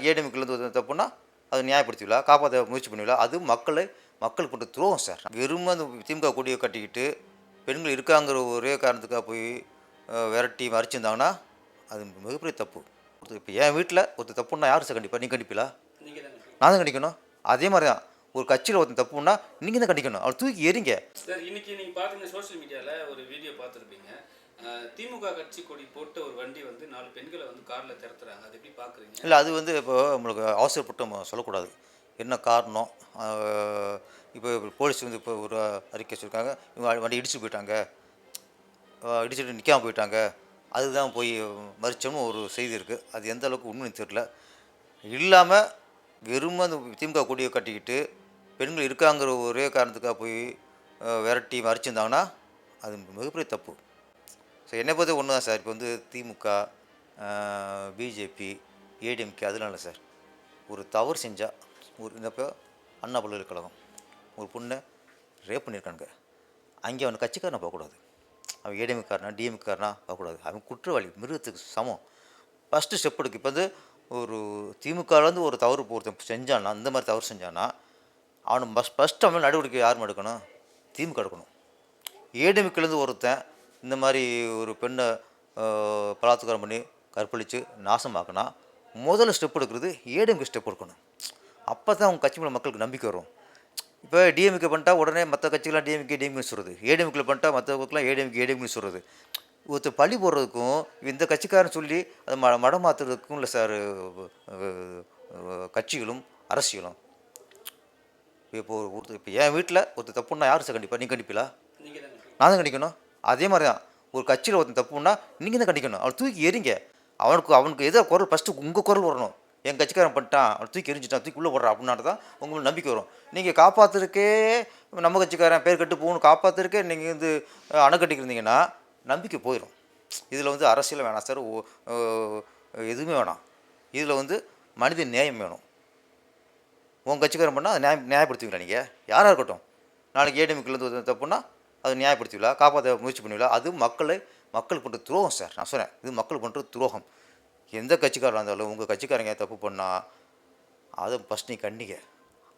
ஏடிஎம்கேலேருந்து ஒரு தப்புன்னா அதை நியாயப்படுத்துவீங்களா? காப்பாற்ற முயற்சி பண்ணுவீங்களா? அது மக்கள் பண்ணுற துரோகம் சார். வெறும் அந்த திமுக கொடியை கட்டிக்கிட்டு பெண்கள் இருக்காங்கிற ஒரே காரணத்துக்காக போய் விரட்டி மறிச்சிருந்தாங்கன்னா அது மிகப்பெரிய தப்பு. இப்போ என் வீட்டில் ஒருத்தர் தப்புன்னா யார் சார் கண்டிப்பா? நீங்கள் கண்டிப்பீங்களா? நான் தான் கண்டிக்கணும். அதே மாதிரி தான் ஒரு கட்சியில் ஒருத்தன் தப்புன்னா நீங்கள் தான் கண்டிக்கணும். அவர் தூக்கி எறிங்க. சார் இன்னைக்கு நீங்கள் பார்த்தீங்கன்னா சோஷியல் மீடியாவில் ஒரு வீடியோ பார்த்துருப்பீங்க. திமுக கட்சி கொடி போட்ட ஒரு வண்டி வந்து 4 பெண்களை வந்து காரில் திறத்துறாங்க. அது எப்படி பார்க்குறீங்க? இல்லை, அது வந்து இப்போ நம்மளுக்கு அவசரப்பட்டு நம்ம சொல்லக்கூடாது. என்ன காரணம்? இப்போ போலீஸ் வந்து இப்போ ஒரு அறிக்கை சொல்லியிருக்காங்க, இவங்க வண்டி இடிச்சுட்டு போயிட்டாங்க, இடிச்சுட்டு நிற்காம போயிட்டாங்க, அதுதான் போய் மறிச்சோம்னு ஒரு செய்தி இருக்குது. அது எந்த அளவுக்கு உண்மைன்னு தெரில. இல்லாமல் வெறும் அந்த திமுக கொடியை கட்டிக்கிட்டு பெண்கள் இருக்காங்கிற ஒரே காரணத்துக்காக போய் விரட்டி மறிச்சிருந்தாங்கன்னா அது மிகப்பெரிய தப்பு. ஸோ என்னை பொறுத்த ஒன்று தான் சார். இப்போ வந்து திமுக, பிஜேபி, ஏடிஎம்கே அதெல்லாம் இல்லை சார். ஒரு தவறு செஞ்சால் இப்போ அண்ணா பல்கலைக்கழகம் ஒரு பொண்ணை ரேப் பண்ணியிருக்கானுங்க. அங்கே அவனை கட்சிக்காரனை பார்க்கக்கூடாது. அவன் ஏடிஎம்காரனா டிஎம்காரனா பார்க்கக்கூடாது. அவன் குற்றவாளி, மிருகத்துக்கு சமம். ஃபஸ்ட்டு ஸ்டெப் எடுக்கு. இப்போ வந்து ஒரு திமுகலேருந்து ஒரு தவறு ஒருத்தன் செஞ்சான்னா, இந்த மாதிரி தவறு செஞ்சான்னா அவனை ஃபஸ்ட்டு அவன் நடவடிக்கை யாரும் எடுக்கணும்? திமுக எடுக்கணும். ஏடிஎம்கேலேருந்து ஒருத்தன் இந்த மாதிரி ஒரு பெண்ணை பலாத்காரம் பண்ணி கற்பழித்து நாசமாக்கினா முதல்ல ஸ்டெப் எடுக்கிறது ஏடிஎம்கே ஸ்டெப் எடுக்கணும். அப்போ தான் அவங்க கட்சி மேலே மக்களுக்கு நம்பிக்கை வரும். இப்போ டிஎம்கே பண்ணிட்டா உடனே மற்ற கட்சிகள்லாம் டிஎம்கே சொல்கிறது, ஏடிஎம்கேல பண்ணிட்டா மற்றவங்களுக்குலாம் ஏடிஎம்கே சொல்கிறது. ஒருத்தர் பழி போடுறதுக்கும் இந்த கட்சிக்காரன் சொல்லி அதை மடம் மாற்றுறதுக்கும் இல்லை சார் கட்சிகளும் அரசியலும். இப்போ என் வீட்டில் ஒருத்தர் தப்புன்னா யார் சார் கண்டிப்பா? நீங்கள் கண்டிப்பீங்களா? நான் தான் கண்டிக்கணும். அதே மாதிரி தான் ஒரு கட்சியில் ஒருத்தன் தப்புன்னா நீங்கள் தான் கண்டிக்கணும். அவனை தூக்கி எறிங்க. அவனுக்கு எதோ குரல் ஃபஸ்ட்டு உங்கள் குரல் வரணும். என் கட்சிக்காரன் பண்ணிட்டான், அவன் தூக்கி எரிஞ்சிட்டான், தூக்கி உள்ளே போடுறான் அப்படின்னா தான் உங்களுக்கு நம்பிக்கை வரும். நீங்கள் காப்பாற்றுறதுக்கே நம்ம கட்சிக்காரன் பேர் கட்டு போகணும் காப்பாற்றுறதுக்கே நீங்கள் வந்து அணை கட்டிக்கிருந்தீங்கன்னா நம்பிக்கை போயிடும். இதில் வந்து அரசியல் வேணாம் சார், எதுவுமே வேணாம். இதில் வந்து மனித நேயம் வேணும். உங்கள் கட்சிக்காரன் பண்ணால் அதை நியாயப்படுத்துவீங்களா? நீங்கள் யாராக இருக்கட்டும், நாளைக்கு ஏடிஎம்கேலேருந்து தப்புன்னா அதை நியாயப்படுத்துவீங்களா? காப்பாற்ற முயற்சி பண்ணுவீங்களா? அது மக்களுக்கு பண்ணுற துரோகம் சார். நான் சொன்னேன், இது மக்களுக்கு பண்ணுற துரோகம். எந்த கட்சிக்காரராக இருந்தாலும் உங்கள் கட்சிக்காரங்க தப்பு பண்ணால் அதை ஃபஸ்ட் நீ கண்டிங்க.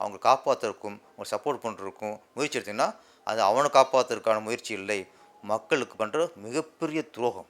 அவங்க காப்பாற்றுறதுக்கும் அவங்க சப்போர்ட் பண்ணுறதுக்கும் முயற்சி எடுத்திங்கன்னா அது அவனை காப்பாற்றுறதுக்கான முயற்சி இல்லை, மக்களுக்கு பண்ணுற மிகப்பெரிய துரோகம்.